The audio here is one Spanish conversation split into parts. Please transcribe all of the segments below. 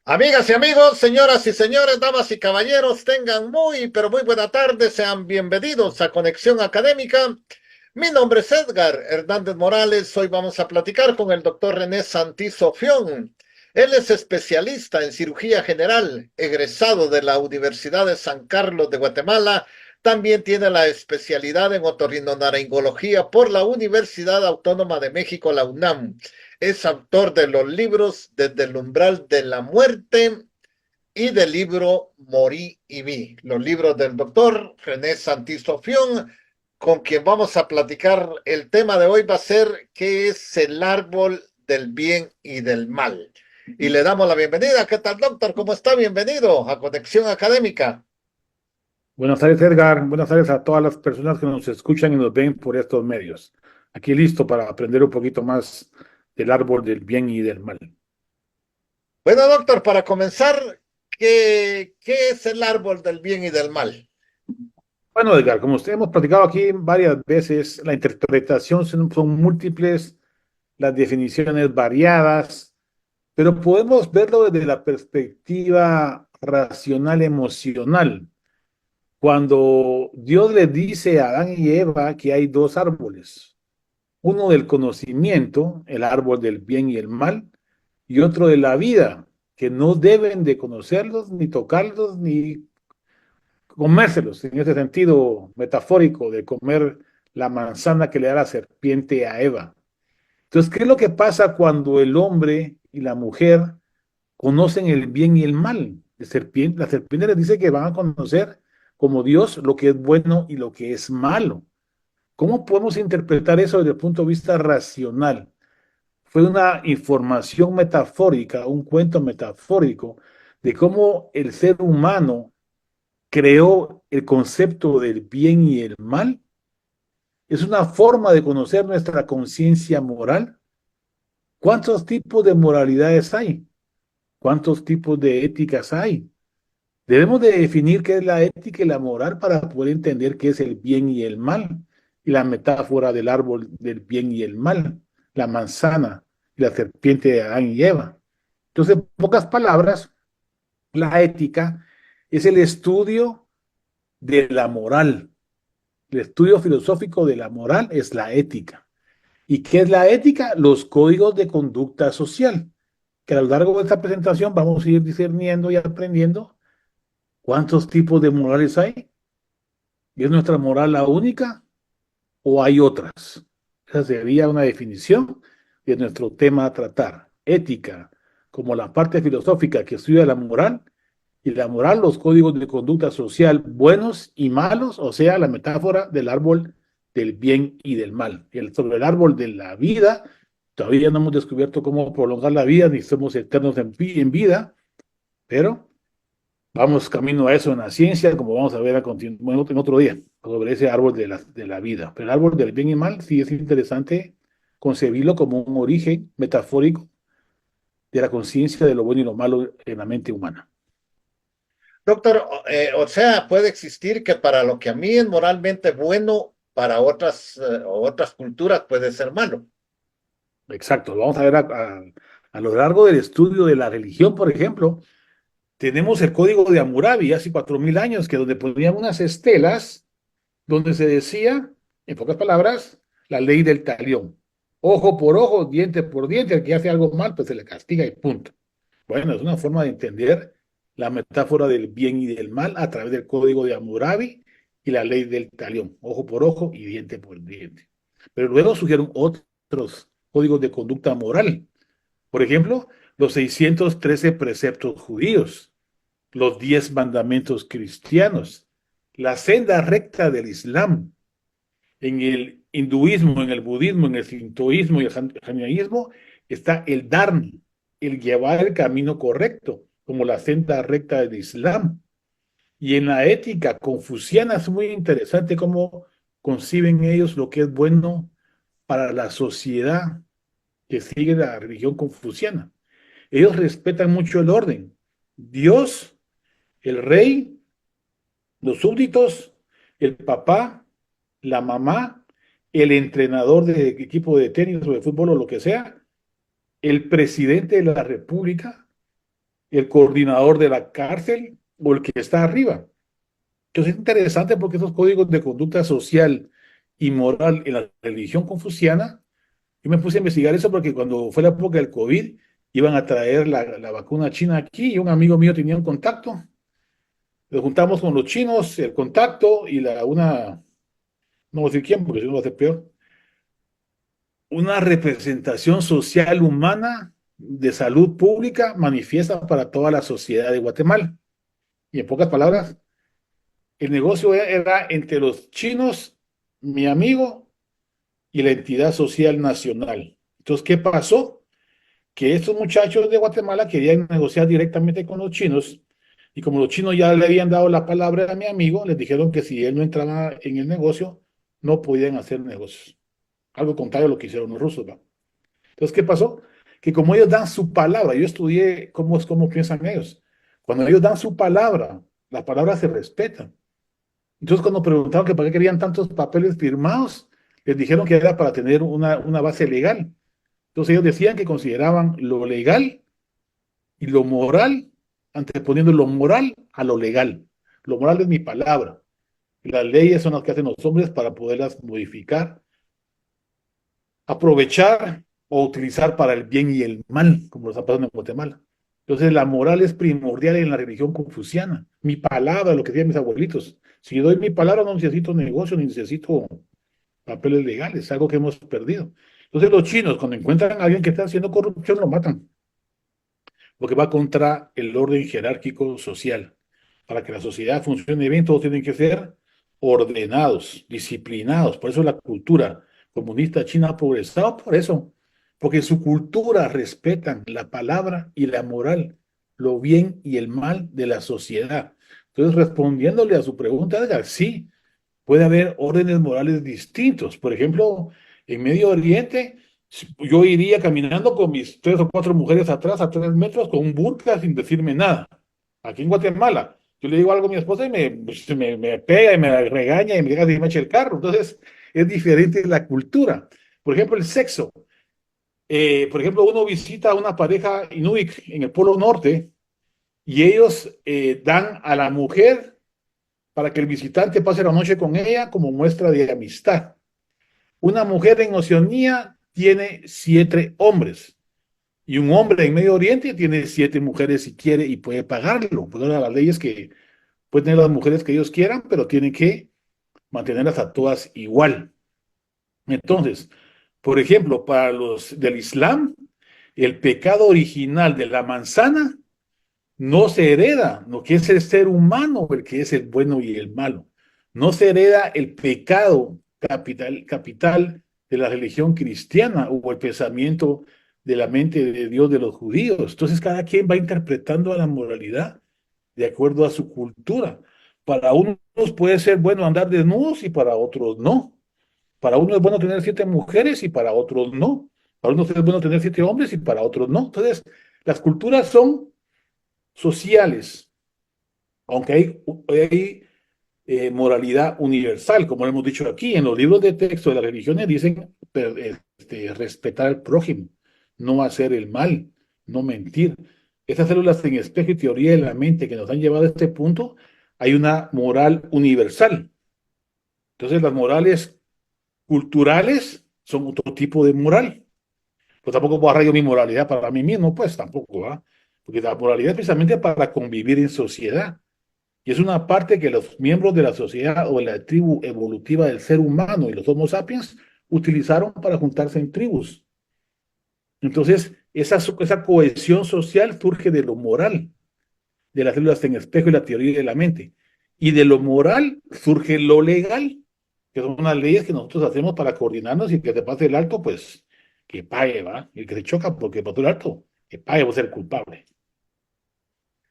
Amigas y amigos, señoras y señores, damas y caballeros, tengan muy, pero muy buena tarde. Sean bienvenidos a Conexión Académica. Mi nombre es Edgar Hernández Morales. Hoy vamos a platicar con el doctor René Santizo Fión. Él es especialista en cirugía general, egresado de la Universidad de San Carlos de Guatemala. También tiene la especialidad en otorrinolaringología por la Universidad Autónoma de México, la UNAM. Es autor de los libros Desde el umbral de la muerte y del libro Morí y vi. Los libros del doctor René Santizo Fión, con quien vamos a platicar. El tema de hoy va a ser ¿qué es el árbol del bien y del mal? Y le damos la bienvenida. ¿Qué tal, doctor? ¿Cómo está? Bienvenido a Conexión Académica. Buenas tardes, Edgar. Buenas tardes a todas las personas que nos escuchan y nos ven por estos medios. Aquí listo para aprender un poquito más del árbol del bien y del mal. Bueno, doctor, para comenzar, ¿qué es el árbol del bien y del mal? Bueno, Edgar, como usted hemos platicado aquí varias veces, la interpretación son múltiples, las definiciones variadas, pero podemos verlo desde la perspectiva racional emocional. Cuando Dios le dice a Adán y Eva que hay dos árboles, uno del conocimiento, el árbol del bien y el mal, y otro de la vida, que no deben de conocerlos, ni tocarlos, ni comérselos, en ese sentido metafórico de comer la manzana que le da la serpiente a Eva. Entonces, ¿qué es lo que pasa cuando el hombre y la mujer conocen el bien y el mal? La serpiente les dice que van a conocer como Dios lo que es bueno y lo que es malo. ¿Cómo podemos interpretar eso desde el punto de vista racional? Fue una información metafórica, un cuento metafórico de cómo el ser humano creó el concepto del bien y el mal. Es una forma de conocer nuestra conciencia moral. ¿Cuántos tipos de moralidades hay? ¿Cuántos tipos de éticas hay? Debemos de definir qué es la ética y la moral para poder entender qué es el bien y el mal. Y la metáfora del árbol del bien y el mal, la manzana y la serpiente de Adán y Eva. Entonces, en pocas palabras, la ética es el estudio de la moral. El estudio filosófico de la moral es la ética. ¿Y qué es la ética? Los códigos de conducta social, que a lo largo de esta presentación vamos a ir discerniendo y aprendiendo cuántos tipos de morales hay. ¿Es nuestra moral la única o hay otras? Esa sería una definición de nuestro tema a tratar. Ética, como la parte filosófica que estudia la moral, y la moral, los códigos de conducta social buenos y malos, o sea, la metáfora del árbol del bien y del mal. Sobre el árbol de la vida, todavía no hemos descubierto cómo prolongar la vida, ni somos eternos en vida, pero vamos camino a eso en la ciencia, como vamos a ver bueno, en otro día, sobre ese árbol de la vida. Pero el árbol del bien y mal sí es interesante concebirlo como un origen metafórico de la conciencia de lo bueno y lo malo en la mente humana. Doctor, o sea, puede existir que para lo que a mí es moralmente bueno, para otras culturas puede ser malo. Exacto, vamos a ver a lo largo del estudio de la religión, por ejemplo, tenemos el código de Hammurabi hace 4000 años, que donde ponían unas estelas donde se decía, en pocas palabras, la ley del talión. Ojo por ojo, diente por diente, el que hace algo mal, pues se le castiga y punto. Bueno, es una forma de entender la metáfora del bien y del mal a través del código de Hammurabi y la ley del talión, ojo por ojo y diente por diente. Pero luego surgieron otros códigos de conducta moral. Por ejemplo, los 613 preceptos judíos, los 10 mandamientos cristianos, la senda recta del Islam. En el hinduismo, en el budismo, en el sintoísmo y el jainismo está el dharma, el llevar el camino correcto, como la senda recta del Islam. Y en la ética confuciana es muy interesante cómo conciben ellos lo que es bueno para la sociedad que sigue la religión confuciana. Ellos respetan mucho el orden. Dios, el rey, los súbditos, el papá, la mamá, el entrenador de equipo de tenis o de fútbol o lo que sea, el presidente de la república, el coordinador de la cárcel o el que está arriba. Entonces es interesante porque esos códigos de conducta social y moral en la religión confuciana, yo me puse a investigar eso porque cuando fue la época del COVID, iban a traer la vacuna china aquí y un amigo mío tenía un contacto. Nos juntamos con los chinos, el contacto y no voy a decir quién porque si no va a ser peor, una representación social humana de salud pública manifiesta para toda la sociedad de Guatemala. Y en pocas palabras, el negocio era entre los chinos, mi amigo, y la entidad social nacional. Entonces, ¿qué pasó? Que estos muchachos de Guatemala querían negociar directamente con los chinos, y como los chinos ya le habían dado la palabra a mi amigo, les dijeron que si él no entraba en el negocio, no podían hacer negocios. Algo contrario a lo que hicieron los rusos, ¿va? Entonces, ¿qué pasó? Que como ellos dan su palabra, yo estudié cómo piensan ellos. Cuando ellos dan su palabra, las palabras se respetan. Entonces, cuando preguntaron que para qué querían tantos papeles firmados, les dijeron que era para tener una base legal. Entonces, ellos decían que consideraban lo legal y lo moral, anteponiendo lo moral a lo legal. Lo moral es mi palabra. Las leyes son las que hacen los hombres para poderlas modificar, aprovechar o utilizar para el bien y el mal, como lo está pasando en Guatemala. Entonces, la moral es primordial en la religión confuciana. Mi palabra, lo que decían mis abuelitos. Si yo doy mi palabra, no necesito negocio, ni necesito papeles legales, algo que hemos perdido. Entonces, los chinos, cuando encuentran a alguien que está haciendo corrupción, lo matan, porque va contra el orden jerárquico social. Para que la sociedad funcione bien, todos tienen que ser ordenados, disciplinados. Por eso la cultura comunista china ha progresado, por eso, porque en su cultura respetan la palabra y la moral, lo bien y el mal de la sociedad. Entonces, respondiéndole a su pregunta, Edgar, sí, puede haber órdenes morales distintos. Por ejemplo, en Medio Oriente, yo iría caminando con mis 3 o 4 mujeres atrás a 3 metros con un burka sin decirme nada. Aquí en Guatemala, yo le digo algo a mi esposa y me pega y me regaña y me llega y me echa el carro. Entonces, es diferente la cultura. Por ejemplo, el sexo. Por ejemplo, uno visita a una pareja inuit en el Polo Norte y ellos dan a la mujer para que el visitante pase la noche con ella como muestra de amistad. Una mujer en Oceanía tiene 7 hombres y un hombre en Medio Oriente tiene 7 mujeres si quiere y puede pagarlo. Pues ahora la ley es que pueden tener las mujeres que ellos quieran, pero tienen que mantenerlas a todas igual. Entonces, por ejemplo, para los del Islam, el pecado original de la manzana no se hereda, lo que es el ser humano, el que es el bueno y el malo. No se hereda el pecado capital de la religión cristiana o el pensamiento de la mente de Dios de los judíos. Entonces cada quien va interpretando a la moralidad de acuerdo a su cultura. Para unos puede ser bueno andar desnudos y para otros no. Para unos es bueno tener 7 mujeres y para otros no. Para unos es bueno tener 7 hombres y para otros no. Entonces, las culturas son sociales, aunque hay moralidad universal, como lo hemos dicho aquí, en los libros de texto de las religiones dicen respetar al prójimo, no hacer el mal, no mentir. Estas células en espejo y teoría de la mente que nos han llevado a este punto, hay una moral universal. Entonces las morales culturales son otro tipo de moral. Pues tampoco puedo arraigar mi moralidad para mí mismo, pues tampoco, ¿va? Porque la moralidad es precisamente para convivir en sociedad. Y es una parte que los miembros de la sociedad o de la tribu evolutiva del ser humano y los Homo sapiens utilizaron para juntarse en tribus. Entonces, esa cohesión social surge de lo moral, de las células en espejo y la teoría de la mente. Y de lo moral surge lo legal, que son unas leyes que nosotros hacemos para coordinarnos y que te pase el alto, pues que pague, ¿va? Y el que se choca porque pasó el alto, que pague por ser culpable.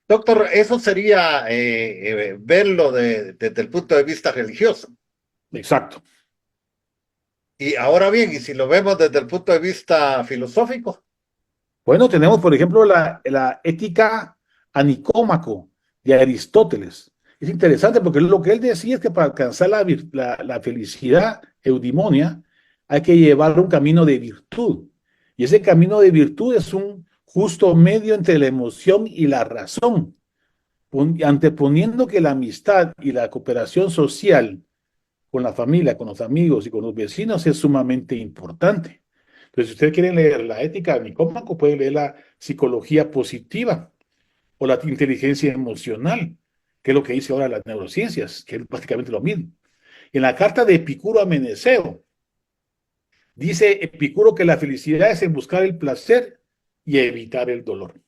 Doctor, eso sería verlo desde el punto de vista religioso. Exacto. Y ahora bien, y si lo vemos desde el punto de vista filosófico, Bueno, tenemos, por ejemplo, la ética anicómaco de Aristóteles. Es interesante porque lo que él decía es que para alcanzar la felicidad eudimonia hay que llevar un camino de virtud. Y ese camino de virtud es un justo medio entre la emoción y la razón, anteponiendo que la amistad y la cooperación social con la familia, con los amigos y con los vecinos es sumamente importante. Entonces, si ustedes quieren leer la ética de Nicómaco, pueden leer la psicología positiva o la inteligencia emocional, que es lo que dice ahora las neurociencias, que es prácticamente lo mismo. En la carta de Epicuro a Meneceo, dice Epicuro que la felicidad es en buscar el placer y evitar el dolor.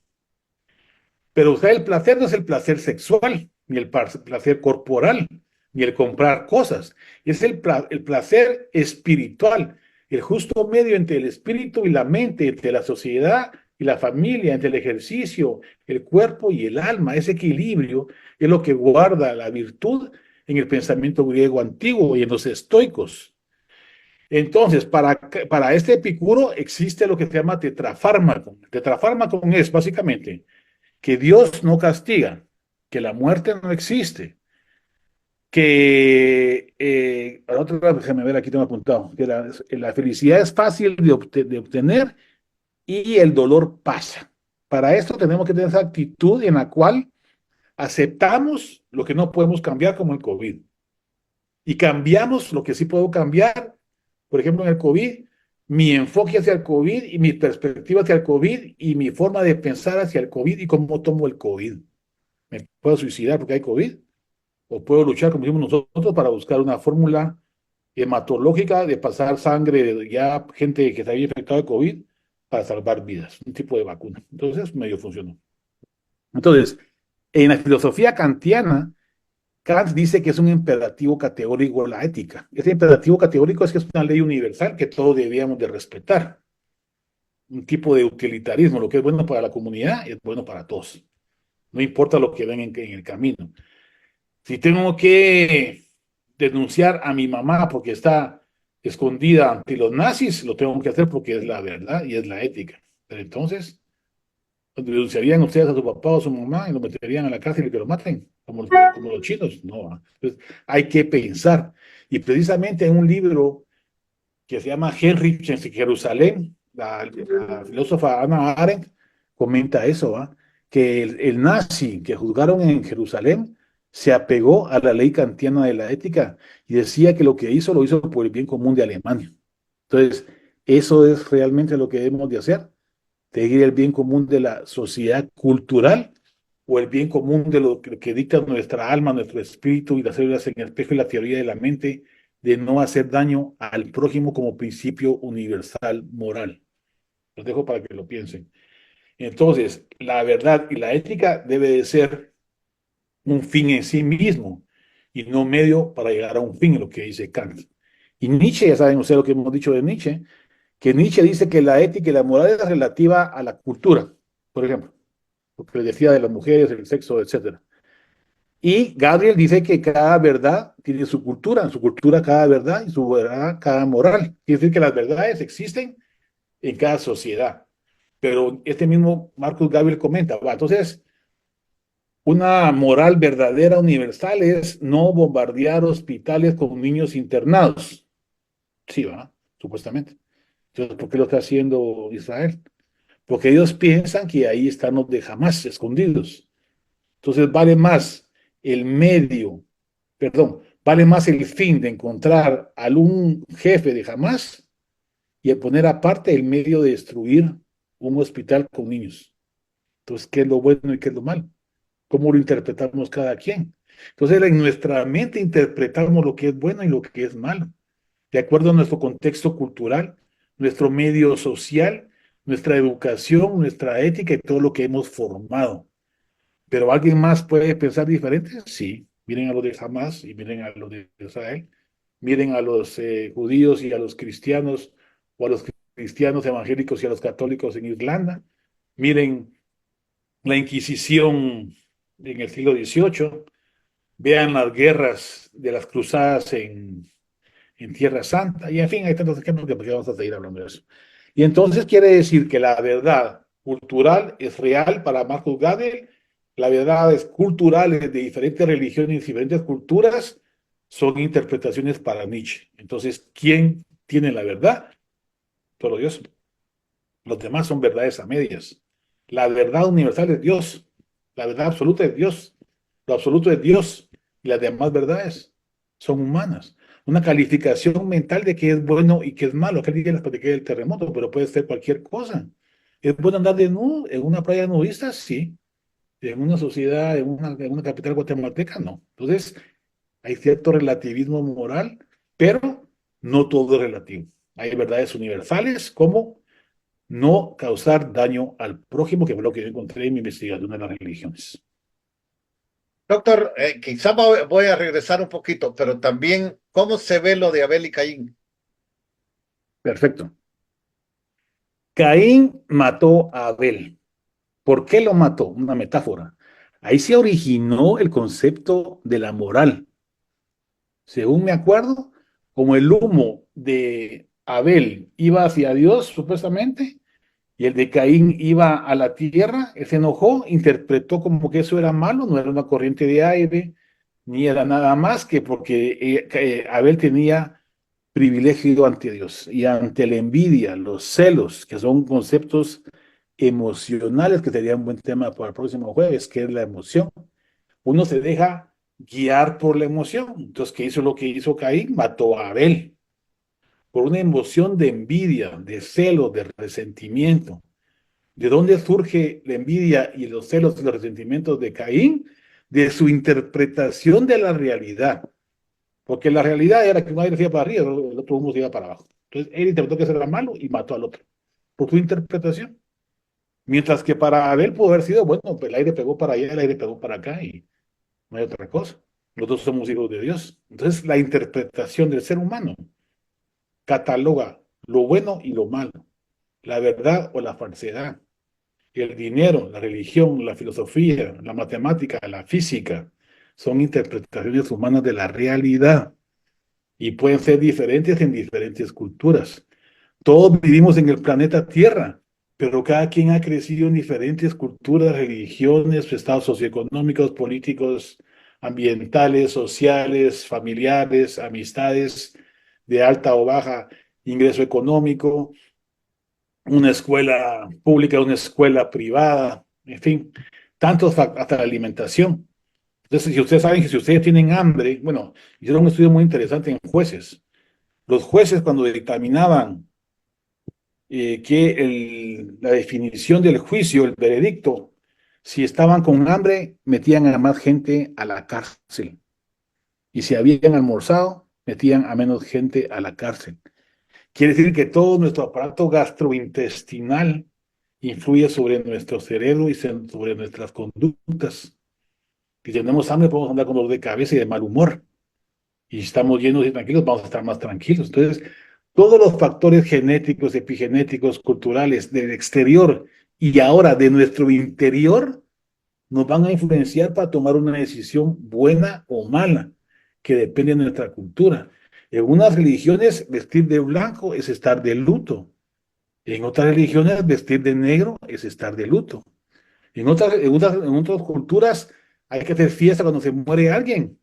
Pero buscar el placer no es el placer sexual, ni el placer corporal, ni el comprar cosas. Es el placer espiritual, el justo medio entre el espíritu y la mente, entre la sociedad y la familia, entre el ejercicio, el cuerpo y el alma. Ese equilibrio es lo que guarda la virtud en el pensamiento griego antiguo y en los estoicos. Entonces, para este Epicuro existe lo que se llama tetrafármaco. Tetrafármaco es básicamente que Dios no castiga, que la muerte no existe, que, déjame ver, aquí tengo apuntado, que la felicidad es fácil de obtener y el dolor pasa. Para esto tenemos que tener esa actitud en la cual aceptamos lo que no podemos cambiar, como el COVID, y cambiamos lo que sí puedo cambiar. Por ejemplo, en el COVID, mi enfoque hacia el COVID y mi perspectiva hacia el COVID y mi forma de pensar hacia el COVID y cómo tomo el COVID. ¿Me puedo suicidar porque hay COVID? ¿O puedo luchar, como decimos nosotros, para buscar una fórmula hematológica de pasar sangre de ya gente que se había infectado de COVID para salvar vidas? Un tipo de vacuna. Entonces, medio funcionó. Entonces, en la filosofía kantiana, Kant dice que es un imperativo categórico la ética. Ese imperativo categórico es que es una ley universal que todos debíamos de respetar. Un tipo de utilitarismo, lo que es bueno para la comunidad es bueno para todos. No importa lo que ven en el camino. Si tengo que denunciar a mi mamá porque está escondida ante los nazis, lo tengo que hacer porque es la verdad y es la ética. Pero entonces, ¿denunciarían ustedes a su papá o a su mamá y lo meterían a la cárcel y que lo maten? Como los chinos. No. Entonces, hay que pensar. Y precisamente en un libro que se llama Heinrich en Jerusalén, la filósofa Hannah Arendt comenta eso, ¿va? Que el nazi que juzgaron en Jerusalén se apegó a la ley kantiana de la ética y decía que lo que hizo lo hizo por el bien común de Alemania. Entonces, eso es realmente lo que debemos de hacer, seguir el bien común de la sociedad cultural o el bien común de lo que dicta nuestra alma, nuestro espíritu y las células en el espejo y la teoría de la mente de no hacer daño al prójimo como principio universal moral. Los dejo para que lo piensen. Entonces, la verdad y la ética debe de ser un fin en sí mismo y no medio para llegar a un fin, lo que dice Kant. Y Nietzsche, ya saben ustedes lo que hemos dicho de Nietzsche, que Nietzsche dice que la ética y la moral es relativa a la cultura, por ejemplo, lo que les decía de las mujeres, el sexo, etcétera. Y Gabriel dice que cada verdad tiene su cultura, en su cultura cada verdad y su verdad cada moral. Quiere decir que las verdades existen en cada sociedad. Pero este mismo Marcus Gabriel comenta, va, entonces, una moral verdadera universal es no bombardear hospitales con niños internados. Sí, va, supuestamente. Entonces, ¿por qué lo está haciendo Israel? Porque ellos piensan que ahí están los de Hamás escondidos. Entonces, vale más el medio, perdón, vale más el fin de encontrar a algún jefe de Hamás y de poner aparte el medio de destruir un hospital con niños. Entonces, ¿qué es lo bueno y qué es lo malo? ¿Cómo lo interpretamos cada quien? Entonces, en nuestra mente interpretamos lo que es bueno y lo que es malo, de acuerdo a nuestro contexto cultural, nuestro medio social, nuestra educación, nuestra ética y todo lo que hemos formado. ¿Pero alguien más puede pensar diferente? Sí. Miren a los de Hamas y miren a los de Israel. Miren a los judíos y a los cristianos, o a los cristianos evangélicos y a los católicos en Irlanda. Miren la Inquisición en el siglo XVIII. Vean las guerras de las cruzadas en Tierra Santa. Y en fin, hay tantos ejemplos que vamos a seguir hablando de eso. Y entonces quiere decir que la verdad cultural es real para Marcus Gade. Las verdades culturales de diferentes religiones y diferentes culturas son interpretaciones para Nietzsche. Entonces, ¿quién tiene la verdad? Solo Dios. Los demás son verdades a medias. La verdad universal es Dios, la verdad absoluta es Dios, lo absoluto es Dios y las demás verdades son humanas. Una calificación mental de qué es bueno y qué es malo. Aquel día les platiqué del terremoto, pero puede ser cualquier cosa. ¿Es bueno andar desnudo en una playa nudista? Sí. En una sociedad, en una capital guatemalteca, no. Entonces, hay cierto relativismo moral, pero no todo es relativo. Hay verdades universales como no causar daño al prójimo, que fue lo que yo encontré en mi investigación de las religiones. Doctor, quizá voy a regresar un poquito, pero también, ¿cómo se ve lo de Abel y Caín? Perfecto. Caín mató a Abel. ¿Por qué lo mató? Una metáfora. Ahí se originó el concepto de la moral. Según me acuerdo, como el humo de Abel iba hacia Dios, supuestamente, y el de Caín iba a la tierra, él se enojó, interpretó como que eso era malo, no era una corriente de aire, ni era nada más que porque Abel tenía privilegio ante Dios y ante la envidia, los celos, que son conceptos emocionales, que sería un buen tema para el próximo jueves, que es la emoción. Uno se deja guiar por la emoción. Entonces, ¿qué hizo lo que hizo Caín? Mató a Abel por una emoción de envidia, de celo, de resentimiento. ¿De dónde surge la envidia y los celos y los resentimientos de Caín? De su interpretación de la realidad. Porque la realidad era que un aire se iba para arriba, el otro humo se iba para abajo. Entonces él interpretó que eso era malo y mató al otro. Por su interpretación. Mientras que para Abel pudo haber sido, bueno, pues el aire pegó para allá, el aire pegó para acá y no hay otra cosa. Los dos somos hijos de Dios. Entonces la interpretación del ser humano cataloga lo bueno y lo malo, la verdad o la falsedad. El dinero, la religión, la filosofía, la matemática, la física, son interpretaciones humanas de la realidad y pueden ser diferentes en diferentes culturas. Todos vivimos en el planeta Tierra, pero cada quien ha crecido en diferentes culturas, religiones, estados socioeconómicos, políticos, ambientales, sociales, familiares, amistades de alta o baja ingreso económico, una escuela pública, una escuela privada, en fin, tantos hasta la alimentación. Entonces, si ustedes saben que si ustedes tienen hambre, bueno, hicieron un estudio muy interesante en jueces. Los jueces cuando dictaminaban la definición del juicio, el veredicto, si estaban con hambre, metían a más gente a la cárcel. Y si habían almorzado, metían a menos gente a la cárcel. Quiere decir que todo nuestro aparato gastrointestinal influye sobre nuestro cerebro y sobre nuestras conductas. Si tenemos hambre, podemos andar con dolor de cabeza y de mal humor. Y si estamos llenos y tranquilos, vamos a estar más tranquilos. Entonces, todos los factores genéticos, epigenéticos, culturales del exterior y ahora de nuestro interior nos van a influenciar para tomar una decisión buena o mala, que depende de nuestra cultura. En unas religiones, vestir de blanco es estar de luto. En otras religiones, vestir de negro es estar de luto. En otras culturas, hay que hacer fiesta cuando se muere alguien.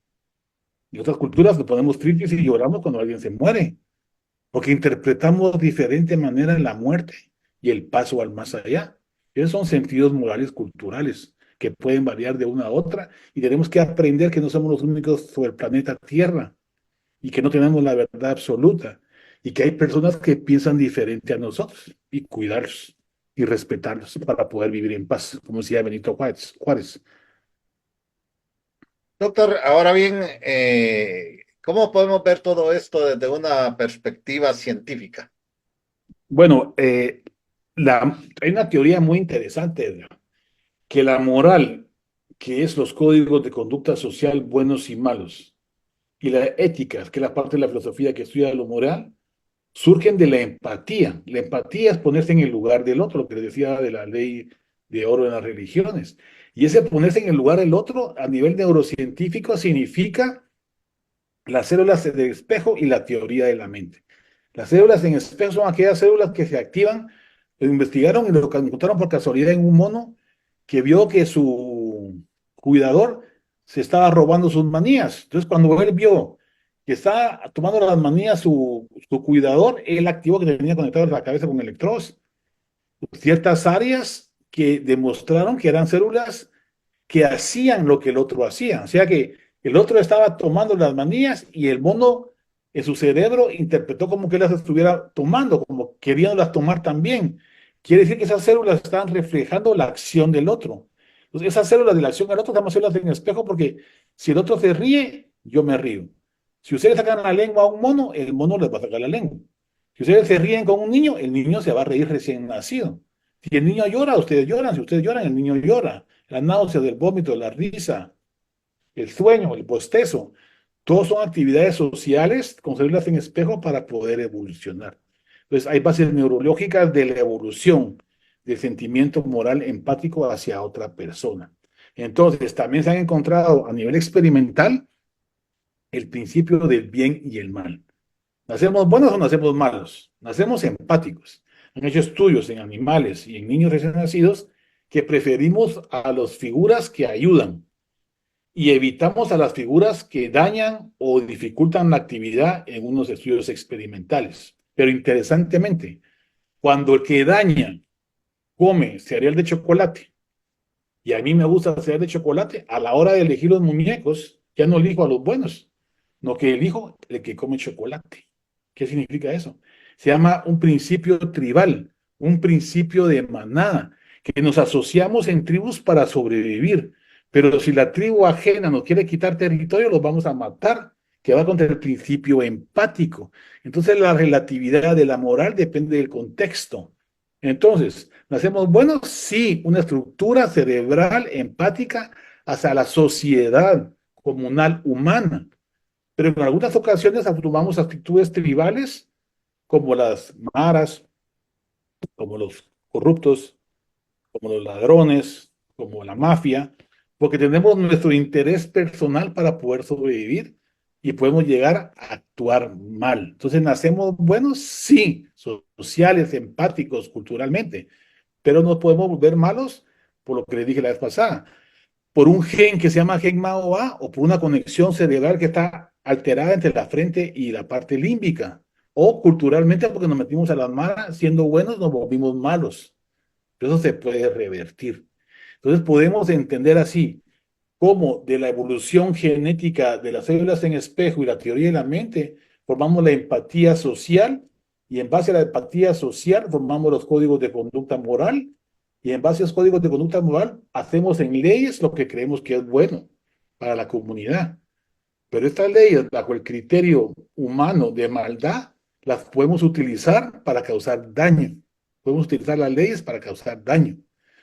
En otras culturas nos ponemos tristes y lloramos cuando alguien se muere, porque interpretamos de diferente manera la muerte y el paso al más allá. Esos son sentidos morales culturales que pueden variar de una a otra y tenemos que aprender que no somos los únicos sobre el planeta Tierra y que no tenemos la verdad absoluta y que hay personas que piensan diferente a nosotros y cuidarlos y respetarlos para poder vivir en paz, como decía Benito Juárez. Doctor, ahora bien, ¿cómo podemos ver todo esto desde una perspectiva científica? Bueno, hay una teoría muy interesante, Edgar, que la moral, que es los códigos de conducta social buenos y malos, y la ética, que es la parte de la filosofía que estudia lo moral, surgen de la empatía. La empatía es ponerse en el lugar del otro, lo que les decía de la ley de oro en las religiones. Y ese ponerse en el lugar del otro a nivel neurocientífico significa las células de espejo y la teoría de la mente. Las células en espejo son aquellas células que se activan. Lo investigaron y lo encontraron por casualidad en un mono que vio que su cuidador se estaba robando sus manías. Entonces, cuando él vio que estaba tomando las manías su cuidador, él activó que tenía conectado la cabeza con electrodos. Ciertas áreas que demostraron que eran células que hacían lo que el otro hacía. O sea que el otro estaba tomando las manías y el mono en su cerebro interpretó como que las estuviera tomando, como queriéndolas tomar también. Quiere decir que esas células están reflejando la acción del otro. Entonces, esas células de la acción del otro estamos células en espejo porque si el otro se ríe, yo me río. Si ustedes sacan la lengua a un mono, el mono les va a sacar la lengua. Si ustedes se ríen con un niño, el niño se va a reír recién nacido. Si el niño llora, ustedes lloran. Si ustedes lloran, el niño llora. La náusea, el vómito, la risa, el sueño, el bostezo, todos son actividades sociales con células en espejo para poder evolucionar. Entonces, hay bases neurológicas de la evolución del sentimiento moral empático hacia otra persona. Entonces, también se han encontrado a nivel experimental el principio del bien y el mal. ¿Nacemos buenos o nacemos malos? Nacemos empáticos. Han hecho estudios en animales y en niños recién nacidos que preferimos a las figuras que ayudan y evitamos a las figuras que dañan o dificultan la actividad en unos estudios experimentales. Pero interesantemente, cuando el que daña come cereal de chocolate y a mí me gusta el cereal de chocolate, a la hora de elegir los muñecos, ya no elijo a los buenos, no que elijo el que come chocolate. ¿Qué significa eso? Se llama un principio tribal, un principio de manada, que nos asociamos en tribus para sobrevivir. Pero si la tribu ajena nos quiere quitar territorio, los vamos a matar, que va contra el principio empático. Entonces la relatividad de la moral depende del contexto. Entonces, ¿nacemos buenos? Sí, una estructura cerebral empática hacia la sociedad comunal humana. Pero en algunas ocasiones tomamos actitudes tribales como las maras, como los corruptos, como los ladrones, como la mafia, porque tenemos nuestro interés personal para poder sobrevivir y podemos llegar a actuar mal. Entonces, ¿nacemos buenos? Sí, sociales, empáticos, culturalmente, pero nos podemos volver malos por lo que les dije la vez pasada, por un gen que se llama gen MAOA o por una conexión cerebral que está alterada entre la frente y la parte límbica, o culturalmente porque nos metimos a las malas, siendo buenos nos volvimos malos. Pero eso se puede revertir. Entonces podemos entender así cómo de la evolución genética de las células en espejo y la teoría de la mente formamos la empatía social y en base a la empatía social formamos los códigos de conducta moral y en base a los códigos de conducta moral hacemos en leyes lo que creemos que es bueno para la comunidad. Pero estas leyes, bajo el criterio humano de maldad, las podemos utilizar para causar daño. Podemos utilizar las leyes para causar daño.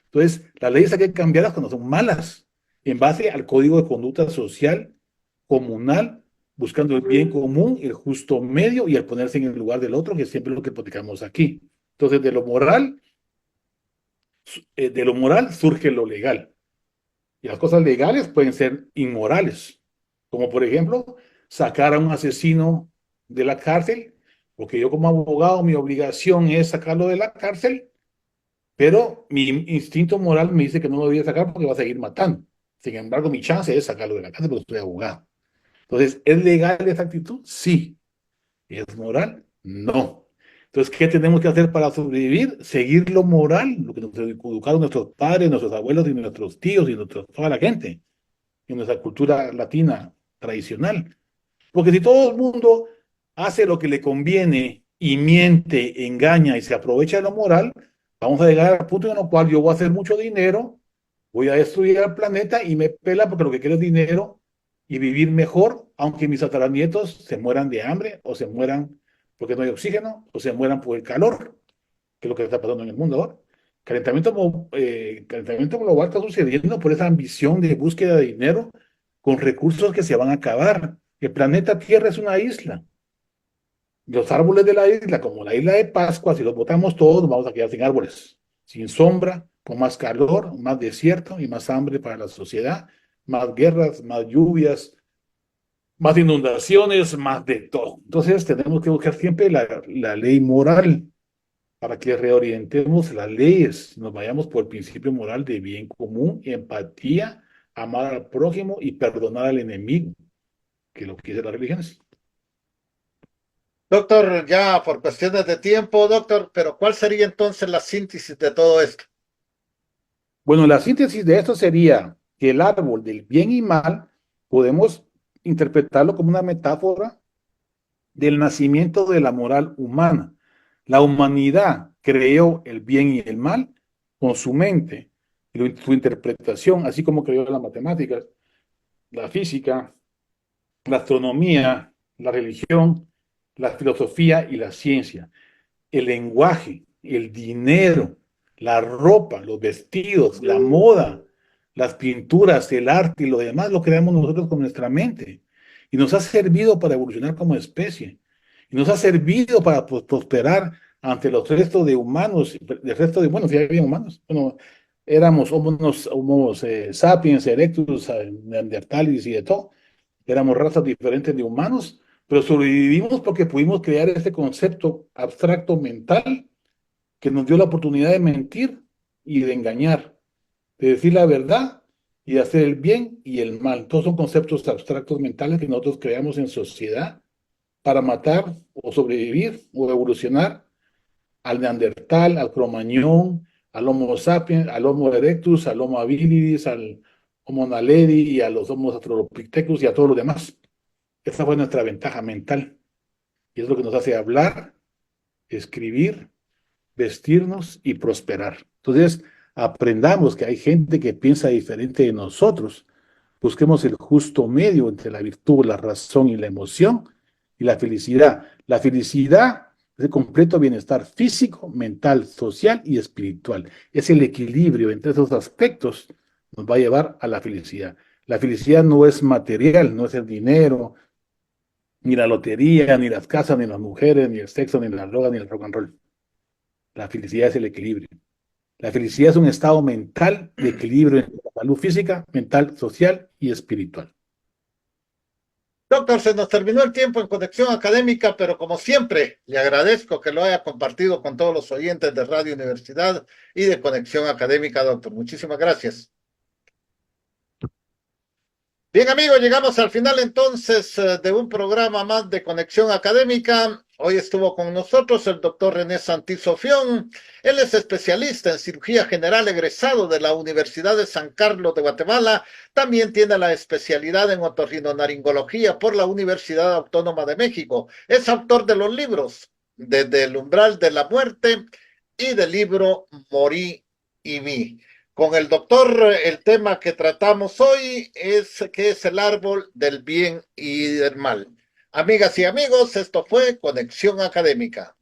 Entonces, las leyes hay que cambiarlas cuando son malas, en base al código de conducta social, comunal, buscando el bien común, el justo medio y el ponerse en el lugar del otro, que es siempre lo que platicamos aquí. Entonces, de lo moral surge lo legal. Y las cosas legales pueden ser inmorales, como por ejemplo sacar a un asesino de la cárcel, porque yo como abogado mi obligación es sacarlo de la cárcel, pero mi instinto moral me dice que no lo voy a sacar porque va a seguir matando. Sin embargo, mi chance es sacarlo de la cárcel porque soy abogado. Entonces, ¿es legal esa actitud? Sí. ¿Es moral? No. Entonces, ¿qué tenemos que hacer para sobrevivir? Seguir lo moral, lo que nos educaron nuestros padres, nuestros abuelos y nuestros tíos y toda la gente en nuestra cultura latina tradicional. Porque si todo el mundo hace lo que le conviene y miente, engaña y se aprovecha de lo moral, vamos a llegar al punto en el cual yo voy a hacer mucho dinero, voy a destruir el planeta y me pela porque lo que quiero es dinero y vivir mejor, aunque mis tataranietos se mueran de hambre o se mueran porque no hay oxígeno o se mueran por el calor, que es lo que está pasando en el mundo ahora. Calentamiento global está sucediendo por esa ambición de búsqueda de dinero con recursos que se van a acabar. El planeta Tierra es una isla. Los árboles de la isla, como la isla de Pascua, si los botamos todos, nos vamos a quedar sin árboles, sin sombra, con más calor, más desierto y más hambre para la sociedad, más guerras, más lluvias, más inundaciones, más de todo. Entonces tenemos que buscar siempre la ley moral para que reorientemos las leyes, nos vayamos por el principio moral de bien común, empatía, amar al prójimo y perdonar al enemigo, que es lo que dicen las religiones. Doctor, ya por cuestiones de tiempo, doctor, pero ¿cuál sería entonces la síntesis de todo esto? Bueno, la síntesis de esto sería que el árbol del bien y mal podemos interpretarlo como una metáfora del nacimiento de la moral humana. La humanidad creó el bien y el mal con su mente y su interpretación, así como creó las matemáticas, la física, la astronomía, la religión, la filosofía y la ciencia, el lenguaje, el dinero, la ropa, los vestidos, la moda, las pinturas, el arte y lo demás lo creamos nosotros con nuestra mente. Y nos ha servido para evolucionar como especie. Y nos ha servido para prosperar ante los restos de humanos, el resto de, bueno, si había humanos, bueno, éramos homo sapiens, erectus, neandertales y de todo. Éramos razas diferentes de humanos, pero sobrevivimos porque pudimos crear este concepto abstracto mental que nos dio la oportunidad de mentir y de engañar, de decir la verdad y de hacer el bien y el mal. Todos son conceptos abstractos mentales que nosotros creamos en sociedad para matar o sobrevivir o evolucionar al neandertal, al cromañón, al homo sapiens, al homo erectus, al homo habilis, al homo naledi y a los homo australopithecus y a todos los demás. Esa fue nuestra ventaja mental y es lo que nos hace hablar, escribir, vestirnos y prosperar. Entonces, aprendamos que hay gente que piensa diferente de nosotros. Busquemos el justo medio entre la virtud, la razón y la emoción y la felicidad. La felicidad es el completo bienestar físico, mental, social y espiritual. Es el equilibrio entre esos aspectos nos va a llevar a la felicidad. La felicidad no es material, no es el dinero, ni la lotería, ni las casas, ni las mujeres, ni el sexo, ni la droga, ni el rock and roll. La felicidad es el equilibrio. La felicidad es un estado mental de equilibrio entre la salud física, mental, social y espiritual. Doctor, se nos terminó el tiempo en Conexión Académica, pero como siempre, le agradezco que lo haya compartido con todos los oyentes de Radio Universidad y de Conexión Académica, doctor. Muchísimas gracias. Bien, amigos, llegamos al final entonces de un programa más de Conexión Académica. Hoy estuvo con nosotros el doctor René Santisofión. Él es especialista en cirugía general egresado de la Universidad de San Carlos de Guatemala. También tiene la especialidad en otorrinolaringología por la Universidad Autónoma de México. Es autor de los libros Desde el umbral de la muerte y del libro Morí y vi. Con el doctor, el tema que tratamos hoy es qué es el árbol del bien y del mal. Amigas y amigos, esto fue Conexión Académica.